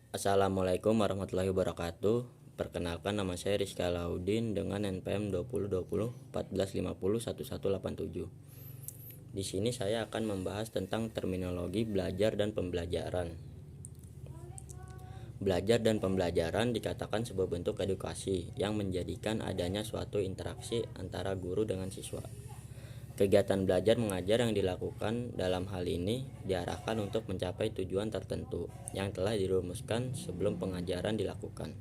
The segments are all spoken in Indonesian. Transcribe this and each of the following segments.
Assalamualaikum warahmatullahi wabarakatuh. Perkenalkan, nama saya Rizky Alaudin dengan NPM 2020 1450 1187. Di sini saya akan membahas tentang terminologi belajar dan pembelajaran. Belajar dan pembelajaran dikatakan sebuah bentuk edukasi yang menjadikan adanya suatu interaksi antara guru dengan siswa. Kegiatan belajar mengajar yang dilakukan dalam hal ini diarahkan untuk mencapai tujuan tertentu yang telah dirumuskan sebelum pengajaran dilakukan.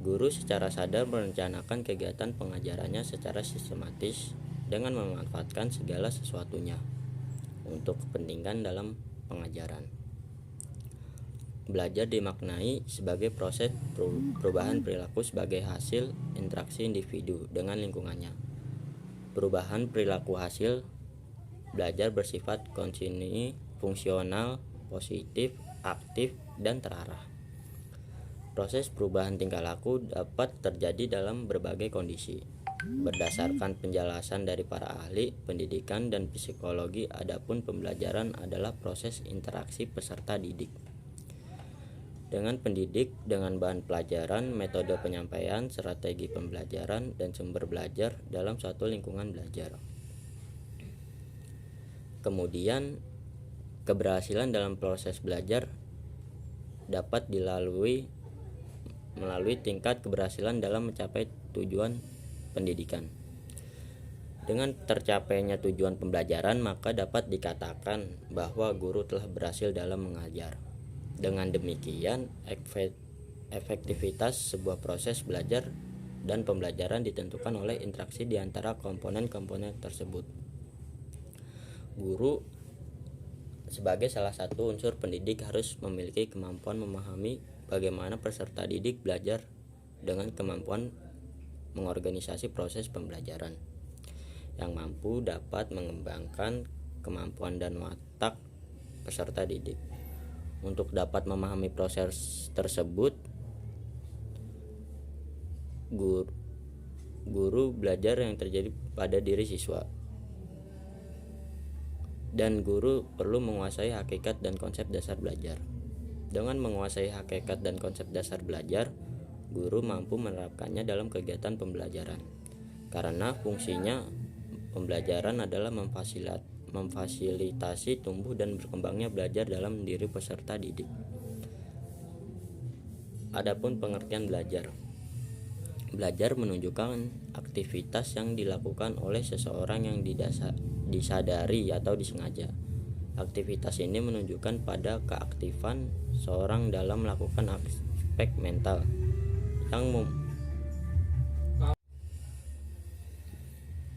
Guru secara sadar merencanakan kegiatan pengajarannya secara sistematis dengan memanfaatkan segala sesuatunya untuk kepentingan dalam pengajaran. Belajar dimaknai sebagai proses perubahan perilaku sebagai hasil interaksi individu dengan lingkungannya. Perubahan perilaku hasil belajar bersifat kontinu, fungsional, positif, aktif, dan terarah. Proses perubahan tingkah laku dapat terjadi dalam berbagai kondisi. Berdasarkan penjelasan dari para ahli pendidikan dan psikologi, adapun pembelajaran adalah proses interaksi peserta didik dengan pendidik dengan bahan pelajaran, metode penyampaian, strategi pembelajaran, dan sumber belajar dalam suatu lingkungan belajar. Kemudian, keberhasilan dalam proses belajar dapat dilalui melalui tingkat keberhasilan dalam mencapai tujuan pendidikan. Dengan tercapainya tujuan pembelajaran, maka dapat dikatakan bahwa guru telah berhasil dalam mengajar. Dengan demikian, efektivitas sebuah proses belajar dan pembelajaran ditentukan oleh interaksi di antara komponen-komponen tersebut. Guru sebagai salah satu unsur pendidik harus memiliki kemampuan memahami bagaimana peserta didik belajar dengan kemampuan mengorganisasi proses pembelajaran yang mampu dapat mengembangkan kemampuan dan watak peserta didik. Untuk dapat memahami proses tersebut, guru belajar yang terjadi pada diri siswa, dan guru perlu menguasai hakikat dan konsep dasar belajar. Dengan menguasai hakikat dan konsep dasar belajar, guru mampu menerapkannya dalam kegiatan pembelajaran. Karena fungsinya pembelajaran adalah memfasilitasi tumbuh dan berkembangnya belajar dalam diri peserta didik. Adapun pengertian belajar. Belajar menunjukkan aktivitas yang dilakukan oleh seseorang yang disadari atau disengaja. Aktivitas ini menunjukkan pada keaktifan seorang dalam melakukan aspek mental yang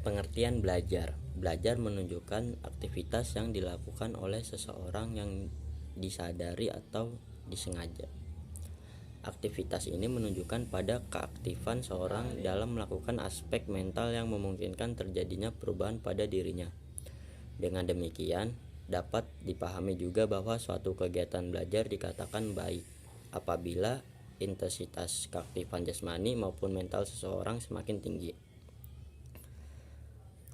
Pengertian belajar. Belajar menunjukkan aktivitas yang dilakukan oleh seseorang yang disadari atau disengaja. Aktivitas ini menunjukkan pada keaktifan seorang dalam melakukan aspek mental yang memungkinkan terjadinya perubahan pada dirinya. Dengan demikian, dapat dipahami juga bahwa suatu kegiatan belajar dikatakan baik apabila intensitas keaktifan jasmani maupun mental seseorang semakin tinggi.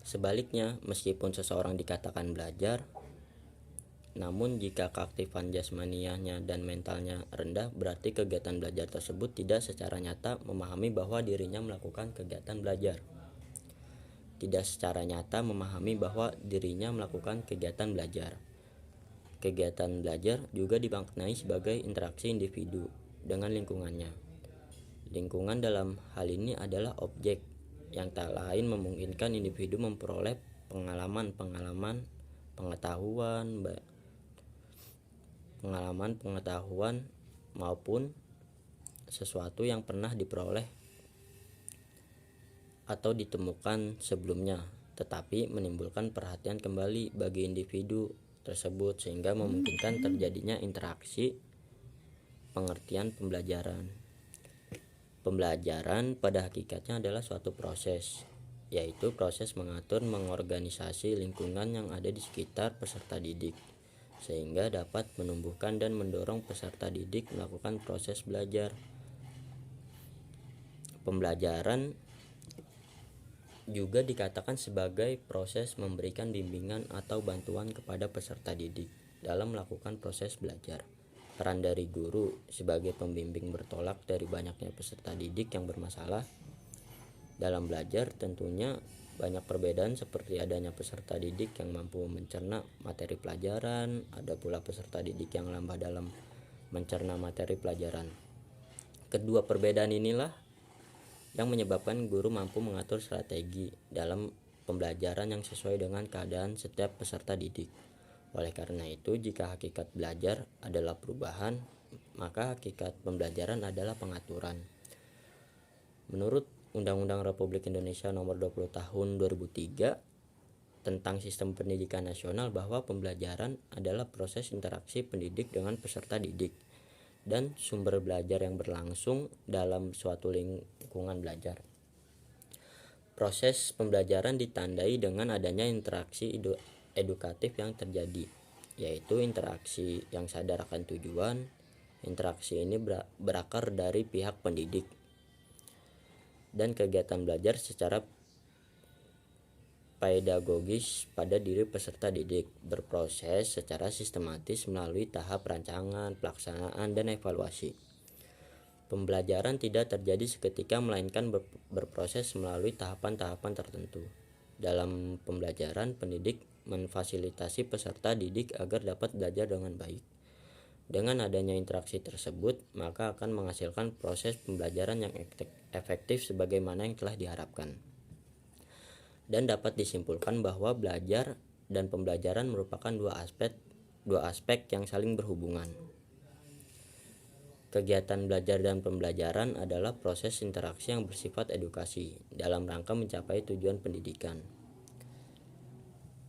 Sebaliknya, meskipun seseorang dikatakan belajar, namun jika keaktifan jasmaniahnya dan mentalnya rendah, berarti kegiatan belajar tersebut tidak secara nyata memahami bahwa dirinya melakukan kegiatan belajar. Tidak secara nyata memahami bahwa dirinya melakukan kegiatan belajar. Kegiatan belajar juga dimaknai sebagai interaksi individu dengan lingkungannya. Lingkungan dalam hal ini adalah objek yang tak lain memungkinkan individu memperoleh pengalaman maupun sesuatu yang pernah diperoleh atau ditemukan sebelumnya, tetapi menimbulkan perhatian kembali bagi individu tersebut sehingga memungkinkan terjadinya interaksi pengertian pembelajaran. Pembelajaran pada hakikatnya adalah suatu proses, yaitu proses mengorganisasi lingkungan yang ada di sekitar peserta didik, sehingga dapat menumbuhkan dan mendorong peserta didik melakukan proses belajar. Pembelajaran juga dikatakan sebagai proses memberikan bimbingan atau bantuan kepada peserta didik dalam melakukan proses belajar. Peran dari guru sebagai pembimbing bertolak dari banyaknya peserta didik yang bermasalah dalam belajar. Tentunya banyak perbedaan, seperti adanya peserta didik yang mampu mencerna materi pelajaran, ada pula peserta didik yang lambat dalam mencerna materi pelajaran. Kedua perbedaan inilah yang menyebabkan guru mampu mengatur strategi dalam pembelajaran yang sesuai dengan keadaan setiap peserta didik. Oleh karena itu, jika hakikat belajar adalah perubahan, maka hakikat pembelajaran adalah pengaturan. Menurut Undang-Undang Republik Indonesia Nomor 20 Tahun 2003 tentang Sistem Pendidikan Nasional, bahwa pembelajaran adalah proses interaksi pendidik dengan peserta didik dan sumber belajar yang berlangsung dalam suatu lingkungan belajar. Proses pembelajaran ditandai dengan adanya interaksi edukatif yang terjadi, yaitu interaksi yang sadar akan tujuan. Interaksi ini berakar dari pihak pendidik dan kegiatan belajar secara pedagogis pada diri peserta didik, berproses secara sistematis melalui tahap rancangan, pelaksanaan, dan evaluasi. Pembelajaran tidak terjadi seketika, melainkan berproses melalui tahapan-tahapan tertentu. Dalam pembelajaran, pendidik memfasilitasi peserta didik agar dapat belajar dengan baik. Dengan adanya interaksi tersebut, maka akan menghasilkan proses pembelajaran yang efektif sebagaimana yang telah diharapkan. Dan dapat disimpulkan bahwa belajar dan pembelajaran merupakan dua aspek yang saling berhubungan. Kegiatan belajar dan pembelajaran adalah proses interaksi yang bersifat edukasi dalam rangka mencapai tujuan pendidikan.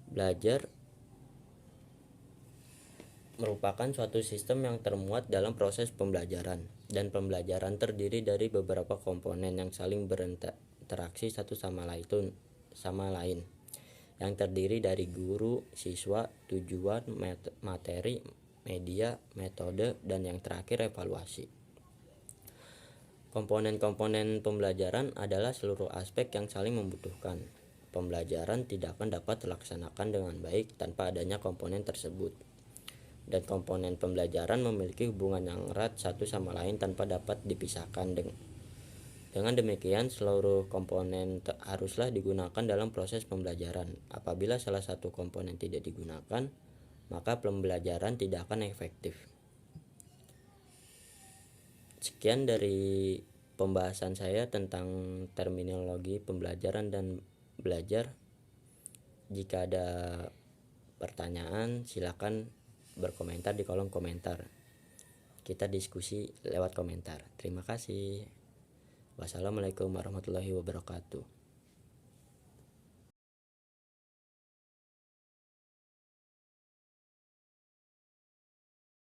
Belajar merupakan suatu sistem yang termuat dalam proses pembelajaran, dan pembelajaran terdiri dari beberapa komponen yang saling berinteraksi satu sama lain, yang terdiri dari guru, siswa, tujuan, materi, media, metode, dan yang terakhir evaluasi. Komponen-komponen pembelajaran adalah seluruh aspek yang saling membutuhkan. Pembelajaran tidak akan dapat terlaksanakan dengan baik tanpa adanya komponen tersebut. Dan komponen pembelajaran memiliki hubungan yang erat satu sama lain tanpa dapat dipisahkan. Dengan demikian, seluruh komponen haruslah digunakan dalam proses pembelajaran. Apabila salah satu komponen tidak digunakan, maka pembelajaran tidak akan efektif. Sekian dari pembahasan saya tentang terminologi pembelajaran dan belajar. Jika ada pertanyaan, silakan berkomentar di kolom komentar. Kita diskusi lewat komentar. Terima kasih. Wassalamualaikum warahmatullahi wabarakatuh.